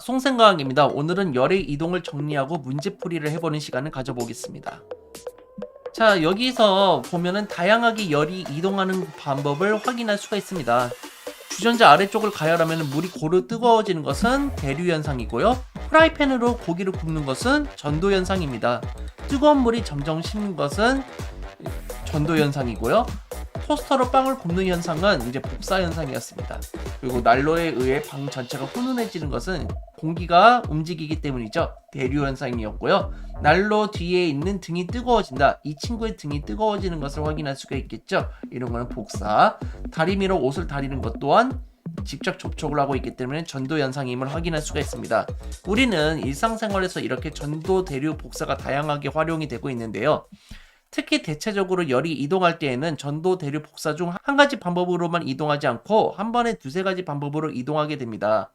송생과학입니다. 오늘은 열의 이동을 정리하고 문제풀이를 해보는 시간을 가져보겠습니다. 자, 여기서 보면은 다양하게 열이 이동하는 방법을 확인할 수가 있습니다. 주전자 아래쪽을 가열하면 물이 고루 뜨거워지는 것은 대류 현상이고요. 프라이팬으로 고기를 굽는 것은 전도 현상입니다. 뜨거운 물이 점점 식는 것은 전도 현상이고요. 토스터로 빵을 굽는 현상은 이제 복사 현상이었습니다. 그리고 난로에 의해 방 전체가 훈훈해지는 것은 공기가 움직이기 때문이죠. 대류 현상이었고요. 난로 뒤에 있는 등이 뜨거워진다. 이 친구의 등이 뜨거워지는 것을 확인할 수가 있겠죠. 이런 거는 복사. 다리미로 옷을 다리는 것 또한 직접 접촉을 하고 있기 때문에 전도 현상임을 확인할 수가 있습니다. 우리는 일상생활에서 이렇게 전도, 대류, 복사가 다양하게 활용이 되고 있는데요. 특히 대체적으로 열이 이동할 때에는 전도, 대류, 복사 중 한 가지 방법으로만 이동하지 않고 한 번에 두세 가지 방법으로 이동하게 됩니다.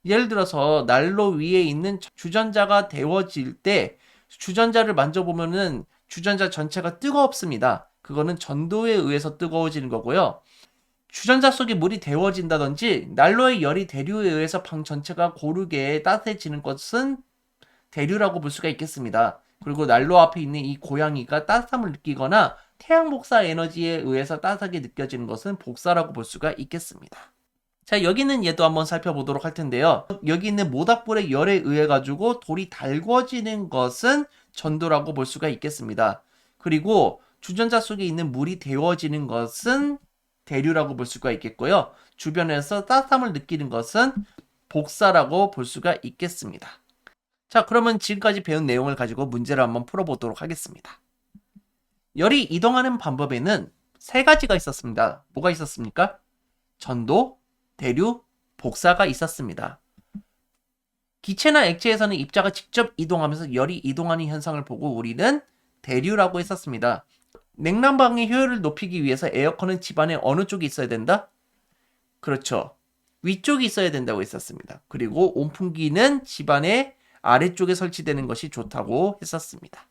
예를 들어서 난로 위에 있는 주전자가 데워질 때 주전자를 만져보면은 주전자 전체가 뜨겁습니다. 그거는 전도에 의해서 뜨거워지는 거고요. 주전자 속에 물이 데워진다든지 난로의 열이 대류에 의해서 방 전체가 고르게 따뜻해지는 것은 대류라고 볼 수가 있겠습니다. 그리고 난로 앞에 있는 이 고양이가 따뜻함을 느끼거나 태양 복사 에너지에 의해서 따뜻하게 느껴지는 것은 복사라고 볼 수가 있겠습니다. 자, 여기 있는 얘도 한번 살펴보도록 할 텐데요. 여기 있는 모닥불의 열에 의해 가지고 돌이 달궈지는 것은 전도라고 볼 수가 있겠습니다. 그리고 주전자 속에 있는 물이 데워지는 것은 대류라고 볼 수가 있겠고요. 주변에서 따뜻함을 느끼는 것은 복사라고 볼 수가 있겠습니다. 자, 그러면 지금까지 배운 내용을 가지고 문제를 한번 풀어보도록 하겠습니다. 열이 이동하는 방법에는 세 가지가 있었습니다. 뭐가 있었습니까? 전도, 대류, 복사가 있었습니다. 기체나 액체에서는 입자가 직접 이동하면서 열이 이동하는 현상을 보고 우리는 대류라고 했었습니다. 냉난방의 효율을 높이기 위해서 에어컨은 집안에 어느 쪽에 있어야 된다? 그렇죠. 위쪽에 있어야 된다고 했었습니다. 그리고 온풍기는 집안의 아래쪽에 설치되는 것이 좋다고 했었습니다.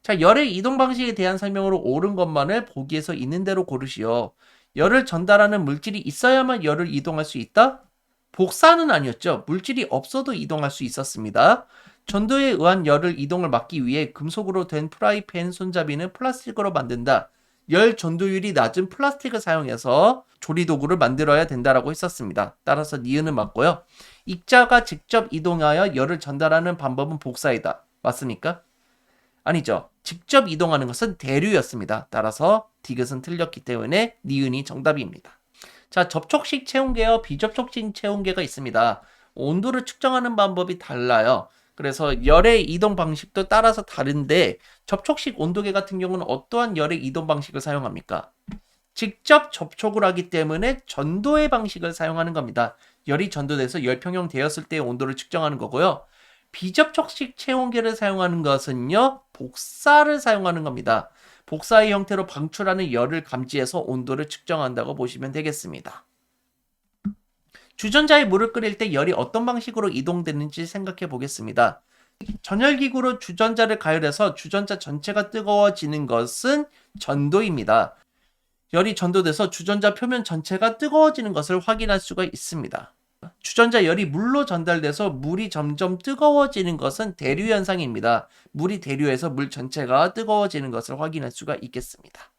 자, 열의 이동 방식에 대한 설명으로 옳은 것만을 보기에서 있는 대로 고르시오. 열을 전달하는 물질이 있어야만 열을 이동할 수 있다? 복사는 아니었죠. 물질이 없어도 이동할 수 있었습니다. 전도에 의한 열을 이동을 막기 위해 금속으로 된 프라이팬 손잡이는 플라스틱으로 만든다. 열 전도율이 낮은 플라스틱을 사용해서 조리도구를 만들어야 된다라고 했었습니다. 따라서 니은은 맞고요. 입자가 직접 이동하여 열을 전달하는 방법은 복사이다. 맞습니까? 아니죠. 직접 이동하는 것은 대류였습니다. 따라서 디귿은 틀렸기 때문에 니은이 정답입니다. 자, 접촉식 체온계와 비접촉식 체온계가 있습니다. 온도를 측정하는 방법이 달라요. 그래서 열의 이동 방식도 따라서 다른데 접촉식 온도계 같은 경우는 어떠한 열의 이동 방식을 사용합니까? 직접 접촉을 하기 때문에 전도의 방식을 사용하는 겁니다. 열이 전도돼서 열평형 되었을 때의 온도를 측정하는 거고요. 비접촉식 체온계를 사용하는 것은요, 복사를 사용하는 겁니다. 복사의 형태로 방출하는 열을 감지해서 온도를 측정한다고 보시면 되겠습니다. 주전자에 물을 끓일 때 열이 어떤 방식으로 이동되는지 생각해 보겠습니다. 전열기구로 주전자를 가열해서 주전자 전체가 뜨거워지는 것은 전도입니다. 열이 전도돼서 주전자 표면 전체가 뜨거워지는 것을 확인할 수가 있습니다. 주전자 열이 물로 전달돼서 물이 점점 뜨거워지는 것은 대류 현상입니다. 물이 대류해서 물 전체가 뜨거워지는 것을 확인할 수가 있겠습니다.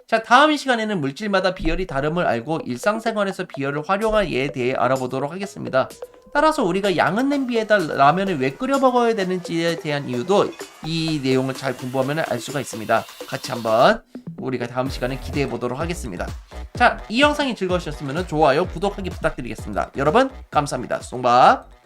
자, 다음 시간에는 물질마다 비열이 다름을 알고 일상생활에서 비열을 활용할 예에 대해 알아보도록 하겠습니다. 따라서 우리가 양은 냄비에다 라면을 왜 끓여 먹어야 되는지에 대한 이유도 이 내용을 잘 공부하면 알 수가 있습니다. 같이 한번 우리가 다음 시간에 기대해 보도록 하겠습니다. 자, 이 영상이 즐거우셨으면 좋아요, 구독하기 부탁드리겠습니다. 여러분, 감사합니다. 송박.